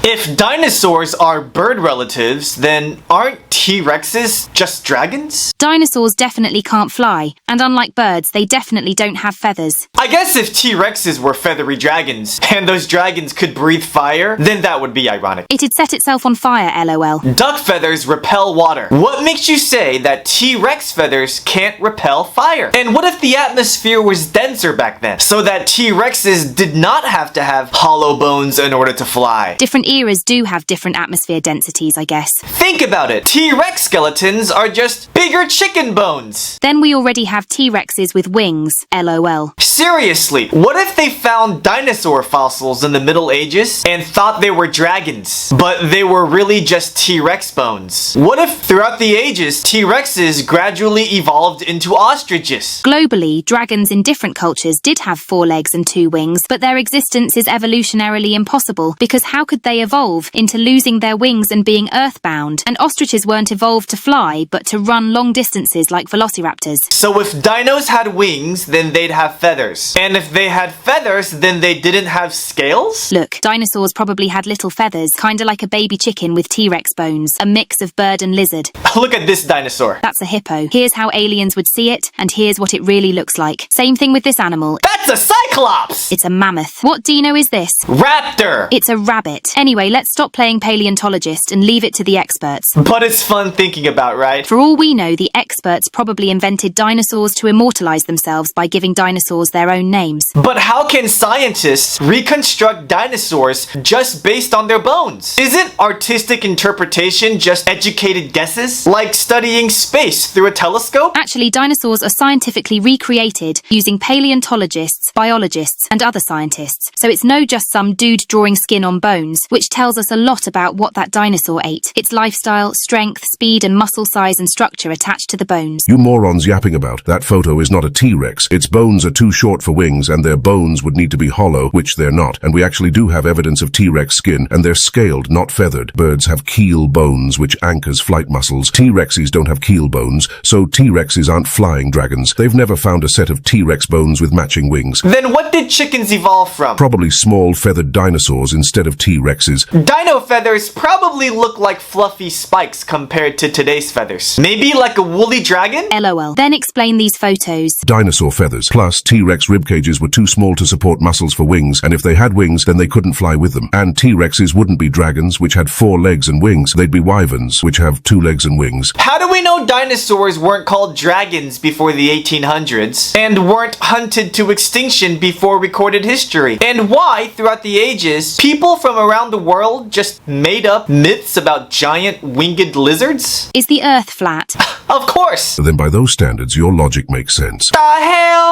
If dinosaurs are bird relatives, then aren't T-Rexes just dragons? Dinosaurs definitely can't fly, and unlike birds, they definitely don't have feathers. I guess if T-Rexes were feathery dragons, and those dragons could breathe fire, then that would be ironic. It'd set itself on fire, lol. Duck feathers repel water. What makes you say that T-Rex feathers can't repel fire? And what if the atmosphere was denser back then, so that T-Rexes did not have to have hollow bones in order to fly? Different eras do have different atmosphere densities, I guess. Think about it. T-Rex skeletons are just bigger chicken bones. Then we already have T-Rexes with wings, lol. Seriously, what if they found dinosaur fossils in the Middle Ages and thought they were dragons, but they were really just T-Rex bones? What if throughout the ages, T-Rexes gradually evolved into ostriches? Globally, dragons in different cultures did have 4 legs and 2 wings, but their existence is evolutionarily impossible because how could they evolve into losing their wings and being earthbound? And ostriches weren't evolved to fly, but to run long distances like velociraptors. So if dinos had wings, then they'd have feathers. And if they had feathers, then they didn't have scales? Look, dinosaurs probably had little feathers, kinda like a baby chicken with T-Rex bones, a mix of bird and lizard. Look at this dinosaur. That's a hippo. Here's how aliens would see it, and here's what it really looks like. Same thing with this animal. That's a cyclops! It's a mammoth. What dino is this? Raptor! It's a rabbit. Anyway, let's stop playing paleontologist and leave it to the experts. But it's fun thinking about, right? For all we know, the experts probably invented dinosaurs to immortalize themselves by giving dinosaurs their own names. But how can scientists reconstruct dinosaurs just based on their bones? Isn't artistic interpretation just educated guesses? Like studying space through a telescope? Actually, dinosaurs are scientifically recreated using paleontologists, biologists, and other scientists. So it's no just some dude drawing skin on bones, which tells us a lot about what that dinosaur ate. Its lifestyle, strength, speed, and muscle size and structure attached to the bones. You morons yapping about. That photo is not a T-Rex. Its bones are too short for wings, and their bones would need to be hollow, which they're not. And we actually do have evidence of T-Rex skin, and they're scaled, not feathered. Birds have keel bones, which anchors flight muscles. T-Rexes don't have keel bones, so T-Rexes aren't flying dragons. They've never found a set of T-Rex bones with matching wings. Then what did chickens evolve from? Probably small feathered dinosaurs instead of T-Rexes. Dino feathers probably look like fluffy spikes compared to today's feathers. Maybe like a woolly dragon? LOL. Then explain these photos. Dinosaur feathers. Plus, T-Rex rib cages were too small to support muscles for wings, and if they had wings, then they couldn't fly with them. And T-Rexes wouldn't be dragons, which had 4 legs and wings. They'd be wyverns, which have 2 legs and wings. How do we know dinosaurs weren't called dragons before the 1800s, and weren't hunted to extinction before recorded history? And why, throughout the ages, people from around the world just made up myths about giant winged lizards? Is the Earth flat? Of course! Then by those standards, your logic makes sense. The hell?